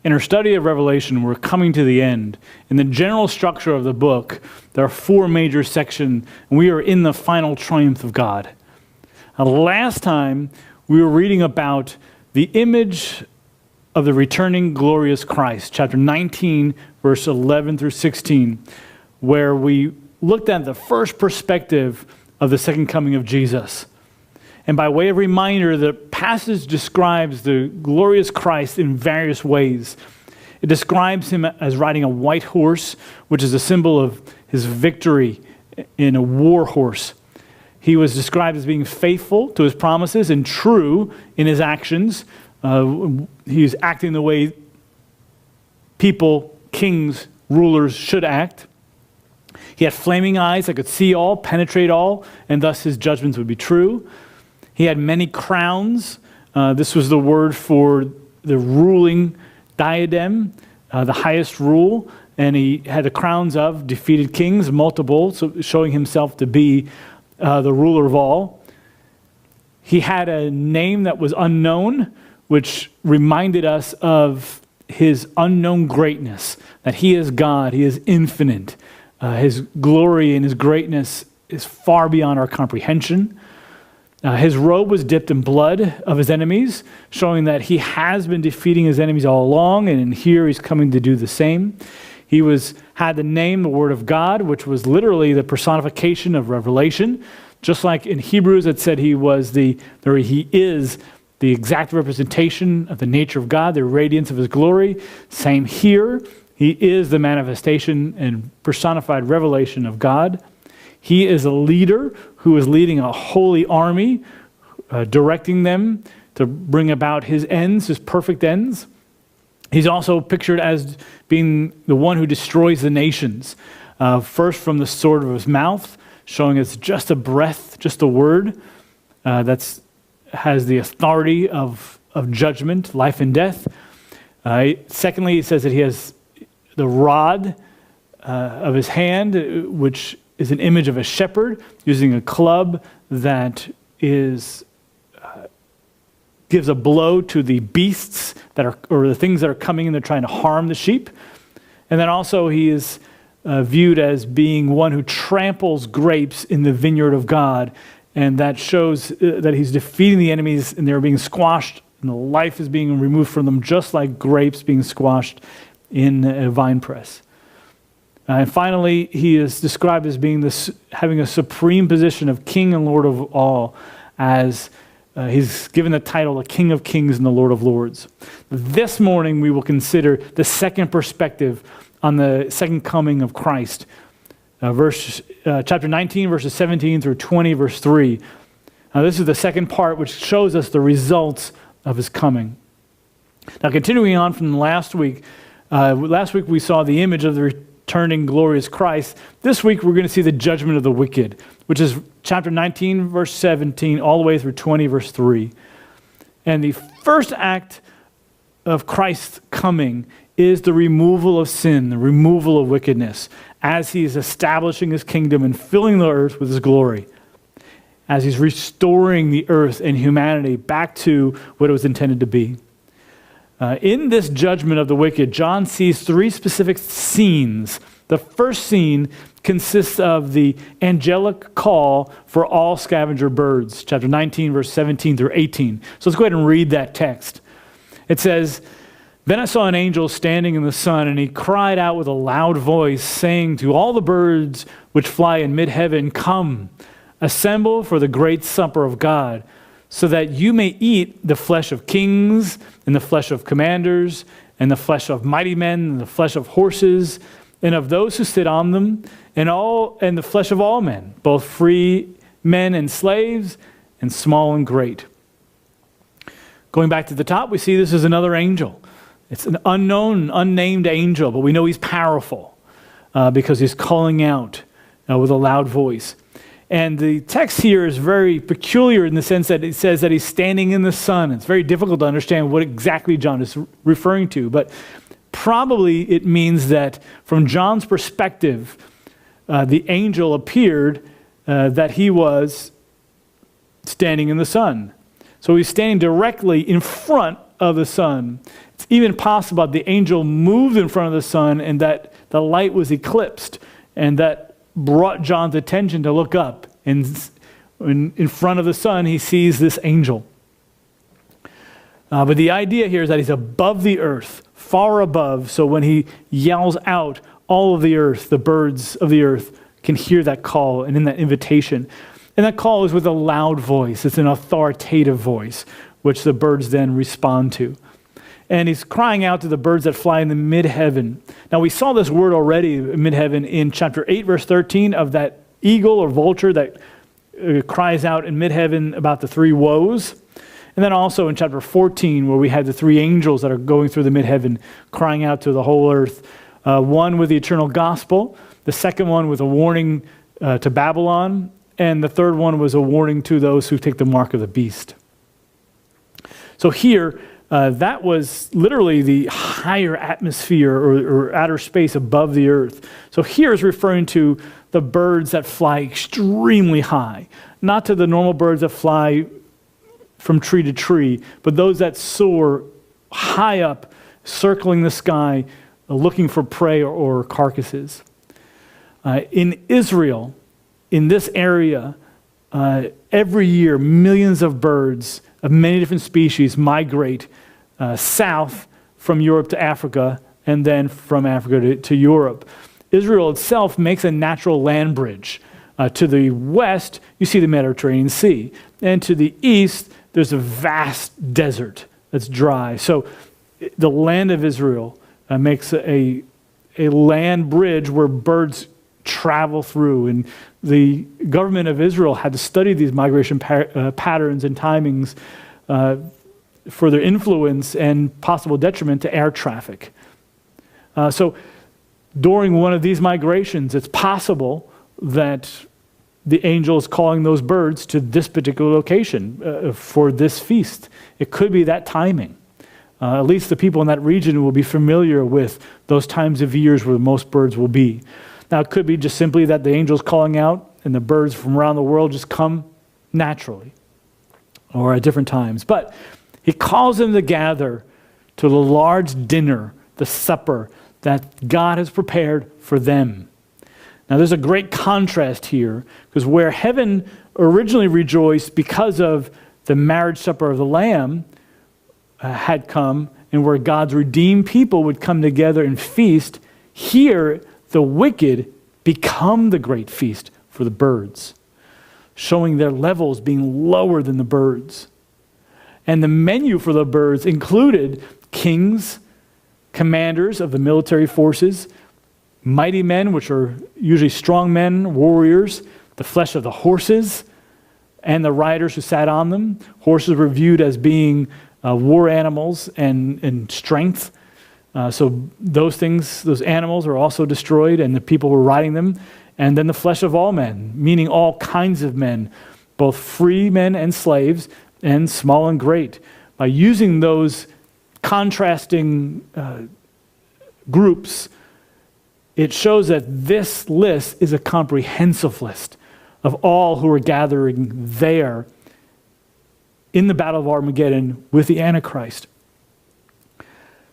In our study of Revelation, we're coming to the end. In the general structure of the book, there are 4 major sections, and we are in the final triumph of God. Last time, we were reading about the image of the returning glorious Christ, chapter 19, verse 11 through 16, where we looked at the first perspective of the second coming of Jesus. And by way of reminder, the passage describes the glorious Christ in various ways. It describes him as riding a white horse, which is a symbol of his victory in a war horse. He was described as being faithful to his promises and true in his actions. He's acting the way people, kings, rulers should act. He had flaming eyes that could see all, penetrate all, and thus his judgments would be true. He had many crowns. This was the word for the ruling diadem, the highest rule. And he had the crowns of defeated kings, multiple, so showing himself to be the ruler of all. He had a name that was unknown, which reminded us of his unknown greatness, that he is God, he is infinite. His glory and his greatness is far beyond our comprehension. His robe was dipped in blood of his enemies, showing that he has been defeating his enemies all along, and in here he's coming to do the same. He had the name, the Word of God, which was literally the personification of revelation. Just like in Hebrews it said he is the exact representation of the nature of God, the radiance of his glory. Same here. He is the manifestation and personified revelation of God. He is a leader who is leading a holy army, directing them to bring about his ends, his perfect ends. He's also pictured as being the one who destroys the nations. First from the sword of his mouth, showing us just a breath, just a word that has the authority of judgment, life and death. Secondly, he says that he has the rod of his hand, which is an image of a shepherd using a club that gives a blow to the beasts or the things that are coming in, they're trying to harm the sheep. And then also he is viewed as being one who tramples grapes in the vineyard of God, and that shows that he's defeating the enemies and they're being squashed and the life is being removed from them, just like grapes being squashed in a vine press. And finally, he is described as having a supreme position of King and Lord of all, as he's given the title the King of Kings and the Lord of Lords. This morning, we will consider the second perspective on the second coming of Christ. Chapter 19, verses 17 through 20, verse 3. Now, this is the second part, which shows us the results of his coming. Now, continuing on from last week we saw the image of the returning glorious Christ. This week we're going to see the judgment of the wicked, which is chapter 19, verse 17, all the way through 20, verse 3. And the first act of Christ's coming is the removal of sin, the removal of wickedness, as he is establishing his kingdom and filling the earth with his glory, as he's restoring the earth and humanity back to what it was intended to be. In this judgment of the wicked, John sees 3 specific scenes. The first scene consists of the angelic call for all scavenger birds, chapter 19, verse 17 through 18. So let's go ahead and read that text. It says, "Then I saw an angel standing in the sun, and he cried out with a loud voice, saying to all the birds which fly in mid-heaven, 'Come, assemble for the great supper of God, so that you may eat the flesh of kings, and the flesh of commanders, and the flesh of mighty men, and the flesh of horses, and of those who sit on them, and the flesh of all men, both free men and slaves, and small and great.'" Going back to the top, we see this is another angel. It's an unknown, unnamed angel, but we know he's powerful because he's calling out with a loud voice. And the text here is very peculiar in the sense that it says that he's standing in the sun. It's very difficult to understand what exactly John is referring to, but probably it means that from John's perspective, the angel appeared that he was standing in the sun. So he's standing directly in front of the sun. It's even possible that the angel moved in front of the sun and that the light was eclipsed, and that brought John's attention to look up. And in front of the sun, he sees this angel. But the idea here is that he's above the earth, far above, so when he yells out, all of the earth, the birds of the earth, can hear that call and in that invitation. And that call is with a loud voice. It's an authoritative voice, which the birds then respond to. And he's crying out to the birds that fly in the mid-heaven. Now, we saw this word already, mid-heaven, in chapter 8, verse 13, of that eagle or vulture that cries out in mid-heaven about the three woes. And then also in chapter 14, where we had the three angels that are going through the mid-heaven, crying out to the whole earth. One with the eternal gospel, the second one with a warning to Babylon, and the third one was a warning to those who take the mark of the beast. So here, that was literally the higher atmosphere or outer space above the earth. So here is referring to the birds that fly extremely high, not to the normal birds that fly from tree to tree, but those that soar high up, circling the sky, looking for prey or carcasses. In Israel, in this area, every year, millions of birds of many different species migrate south from Europe to Africa, and then from Africa to Europe. Israel itself makes a natural land bridge. To the west, you see the Mediterranean Sea. And to the east, there's a vast desert that's dry. So the land of Israel makes a land bridge where birds travel through. And the government of Israel had to study these migration patterns and timings for their influence and possible detriment to air traffic. So during one of these migrations, it's possible that the angel is calling those birds to this particular location for this feast. It could be that timing. At least the people in that region will be familiar with those times of years where most birds will be. Now, it could be just simply that the angel's calling out and the birds from around the world just come naturally or at different times. But he calls them to gather to the large dinner, the supper that God has prepared for them. Now, there's a great contrast here, because where heaven originally rejoiced because of the marriage supper of the Lamb had come, and where God's redeemed people would come together and feast, here the wicked become the great feast for the birds, showing their levels being lower than the birds. And the menu for the birds included kings, commanders of the military forces, mighty men, which are usually strong men, warriors, the flesh of the horses, and the riders who sat on them. Horses were viewed as being war animals and strength. So those things, those animals are also destroyed, and the people were riding them. And then the flesh of all men, meaning all kinds of men, both free men and slaves, and small and great. By using those contrasting groups, it shows that this list is a comprehensive list of all who are gathering there in the Battle of Armageddon with the Antichrist.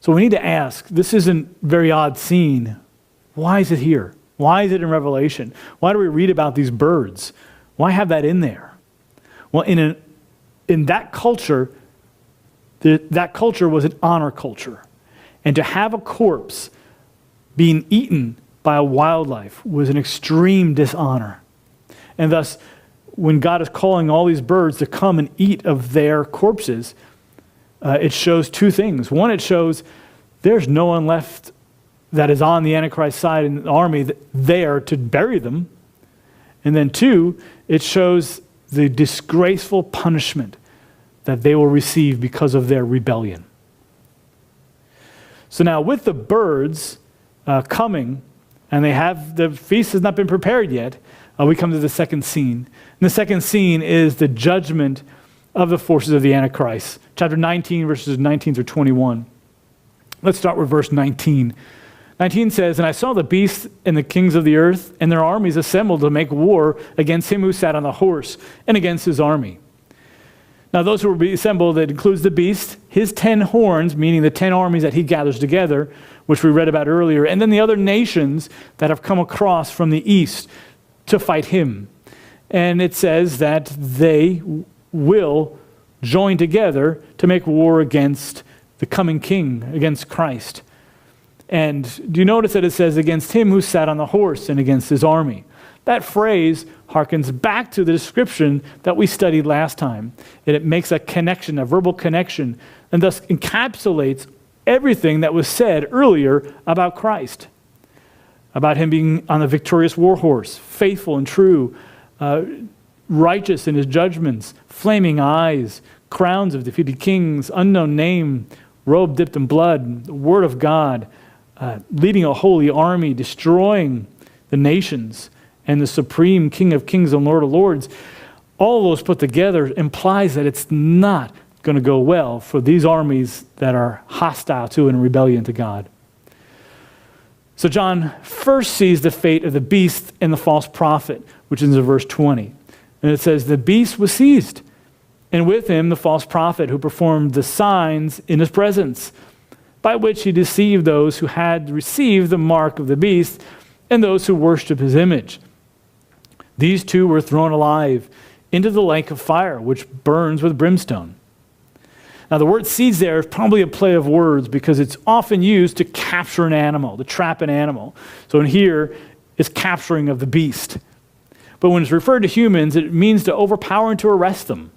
So we need to ask, this isn't a very odd scene. Why is it here? Why is it in Revelation? Why do we read about these birds? Why have that in there? Well, in that culture, that culture was an honor culture. And to have a corpse being eaten by a wildlife was an extreme dishonor. And thus, when God is calling all these birds to come and eat of their corpses, it shows two things. One, it shows there's no one left that is on the Antichrist side in the army there to bury them. And then two, it shows the disgraceful punishment that they will receive because of their rebellion. So now with the birds coming, and the feast has not been prepared yet, we come to the second scene. And the second scene is the judgment of the forces of the Antichrist. Chapter 19, verses 19 through 21. Let's start with verse 19. 19 says, "And I saw the beasts and the kings of the earth and their armies assembled to make war against him who sat on the horse and against his army." Now those who will be assembled, it includes the beast, his 10 horns, meaning the 10 armies that he gathers together, which we read about earlier, and then the other nations that have come across from the east to fight him. And it says that they will join together to make war against the coming king, against Christ. And do you notice that it says against him who sat on the horse and against his army? That phrase harkens back to the description that we studied last time. And it makes a connection, a verbal connection, and thus encapsulates everything that was said earlier about Christ. About him being on the victorious war horse, faithful and true, righteous in his judgments, flaming eyes, crowns of defeated kings, unknown name, robe dipped in blood, the word of God, leading a holy army, destroying the nations, and the supreme King of kings and Lord of lords. All those put together implies that it's not going to go well for these armies that are hostile to and rebellion to God. So John first sees the fate of the beast and the false prophet, which is in verse 20. And it says, the beast was seized, and with him the false prophet who performed the signs in his presence, by which he deceived those who had received the mark of the beast and those who worship his image. These two were thrown alive into the lake of fire, which burns with brimstone. Now, the word seized there is probably a play of words because it's often used to capture an animal, to trap an animal. So in here, it's capturing of the beast. But when it's referred to humans, it means to overpower and to arrest them,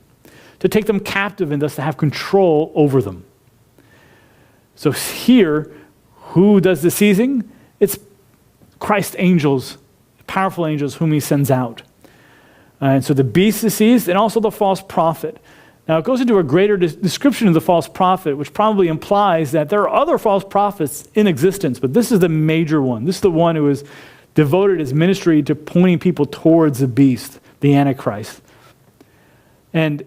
to take them captive and thus to have control over them. So here, who does the seizing? It's Christ's angels, powerful angels whom he sends out. And so the beast is seized, and also the false prophet. Now it goes into a greater description of the false prophet, which probably implies that there are other false prophets in existence, but this is the major one. This is the one who has devoted his ministry to pointing people towards the beast, the Antichrist. And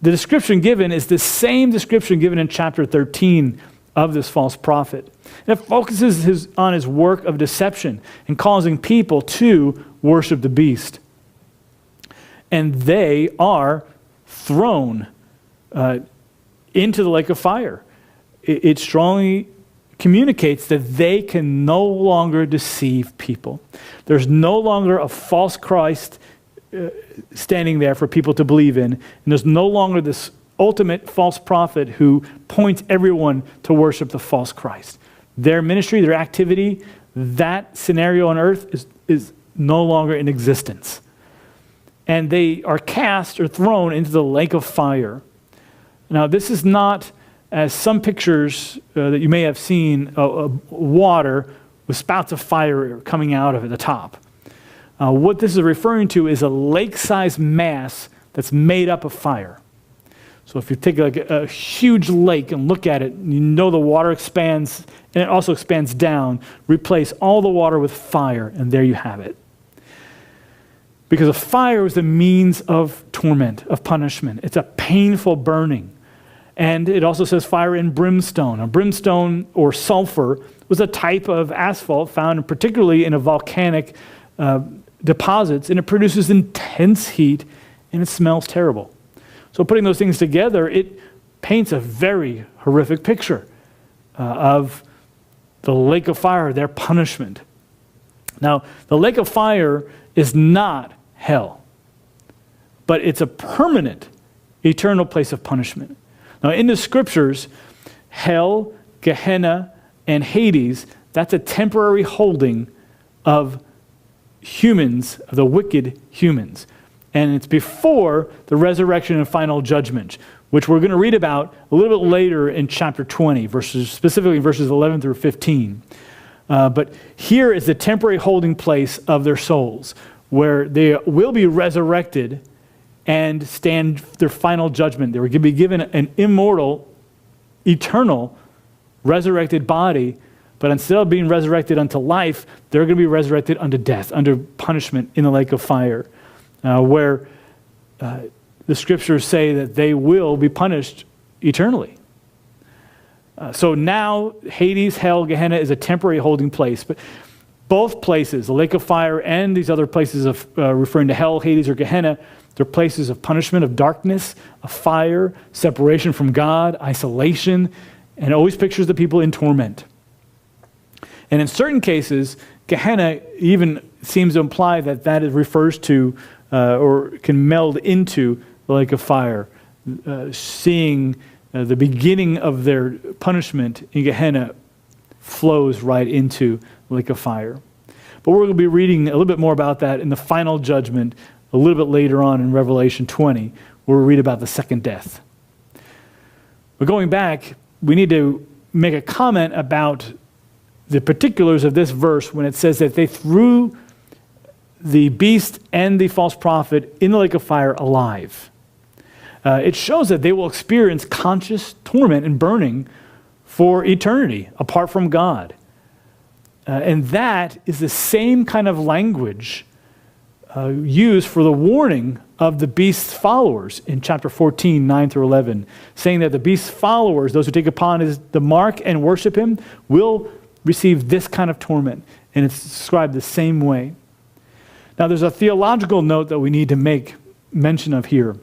the description given is the same description given in chapter 13 of this false prophet. And it focuses on his work of deception and causing people to worship the beast. And they are thrown into the lake of fire. It strongly communicates that they can no longer deceive people. There's no longer a false Christ standing there for people to believe in, and there's no longer this ultimate false prophet who points everyone to worship the false Christ. Their ministry, their activity, that scenario on earth is no longer in existence. And they are cast or thrown into the lake of fire. Now, this is not, as some pictures that you may have seen, water with spouts of fire coming out of it, the top. What this is referring to is a lake-sized mass that's made up of fire. So if you take like a huge lake and look at it, you know the water expands, and it also expands down. Replace all the water with fire, and there you have it. Because a fire is the means of torment, of punishment. It's a painful burning. And it also says fire and brimstone. Now, brimstone or sulfur was a type of asphalt found particularly in a volcanic deposits, and it produces intense heat, and it smells terrible. So putting those things together, it paints a very horrific picture of the lake of fire, their punishment. Now, the lake of fire is not hell, but it's a permanent, eternal place of punishment. Now, in the scriptures, hell, Gehenna, and Hades, that's a temporary holding of humans, the wicked humans. And it's before the resurrection and final judgment, which we're going to read about a little bit later in chapter 20, specifically verses 11 through 15. But here is the temporary holding place of their souls, where they will be resurrected and stand their final judgment. They were going to be given an immortal, eternal, resurrected body. But instead of being resurrected unto life, they're going to be resurrected unto death, under punishment in the lake of fire, where the scriptures say that they will be punished eternally. So now Hades, hell, Gehenna is a temporary holding place. But both places, the lake of fire and these other places of referring to hell, Hades, or Gehenna, They're places of punishment, of darkness, of fire, separation from God, isolation, and always pictures the people in torment. And in certain cases, Gehenna even seems to imply that that refers to or can meld into the lake of fire. Seeing the beginning of their punishment in Gehenna flows right into the lake of fire. But we're going to be reading a little bit more about that in the final judgment a little bit later on in Revelation 20, where we read about the second death. But going back, we need to make a comment about the particulars of this verse when it says that they threw the beast and the false prophet in the lake of fire alive. It shows that they will experience conscious torment and burning for eternity apart from God. And that is the same kind of language used for the warning of the beast's followers in chapter 14, 9 through 11, saying that the beast's followers, those who take upon the mark and worship him, will receive this kind of torment. And it's described the same way. Now, there's a theological note that we need to make mention of here.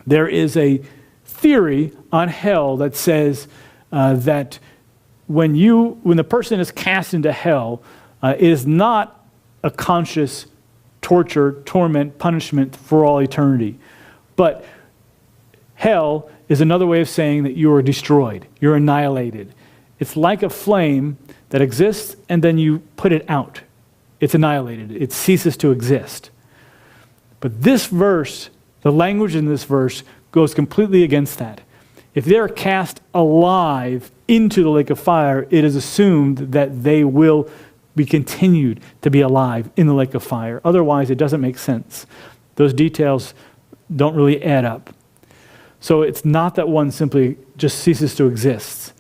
There is a theory on hell that says that when the person is cast into hell, it is not a conscious torture, torment, punishment for all eternity. But hell is another way of saying that you are destroyed, you're annihilated. It's like a flame that exists and then you put it out. It's annihilated. It ceases to exist. But this verse, the language in this verse, goes completely against that. If they're cast alive into the lake of fire, it is assumed that they will be continued to be alive in the lake of fire. Otherwise, it doesn't make sense. Those details don't really add up. So it's not that one simply just ceases to exist.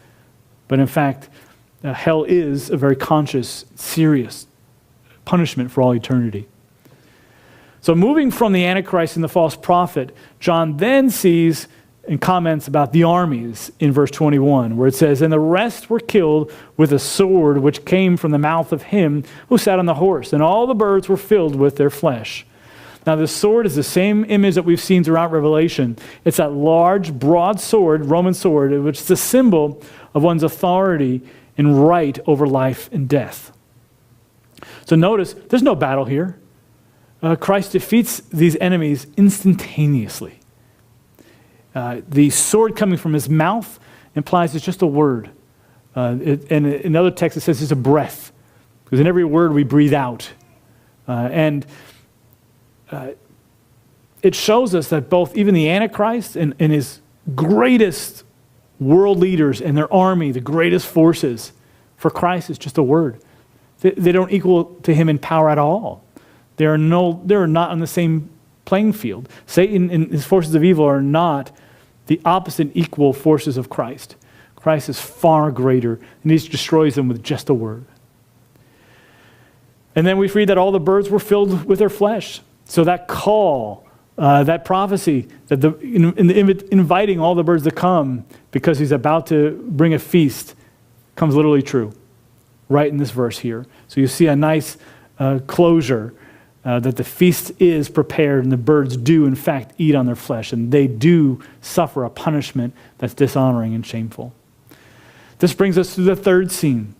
But in fact, hell is a very conscious, serious punishment for all eternity. So moving from the Antichrist and the false prophet, John then sees and comments about the armies in verse 21, where it says, "And the rest were killed with a sword which came from the mouth of him who sat on the horse, and all the birds were filled with their flesh." Now the sword is the same image that we've seen throughout Revelation. It's that large, broad sword, Roman sword, which is a symbol of one's authority and right over life and death. So notice, there's no battle here. Christ defeats these enemies instantaneously. The sword coming from his mouth implies it's just a word. And in other texts it says it's a breath, because in every word we breathe out. It shows us that both even the Antichrist and his greatest world leaders and their army, the greatest forces, for Christ is just a word. They don't equal to him in power at all. They are not on the same playing field. Satan and his forces of evil are not the opposite equal forces of Christ. Christ is far greater, and he destroys them with just a word. And then we read that all the birds were filled with their flesh. So that call, that prophecy, that inviting all the birds to come because he's about to bring a feast, comes literally true, right in this verse here. So you see a nice closure that the feast is prepared and the birds do in fact eat on their flesh, and they do suffer a punishment that's dishonoring and shameful. This brings us to the third scene,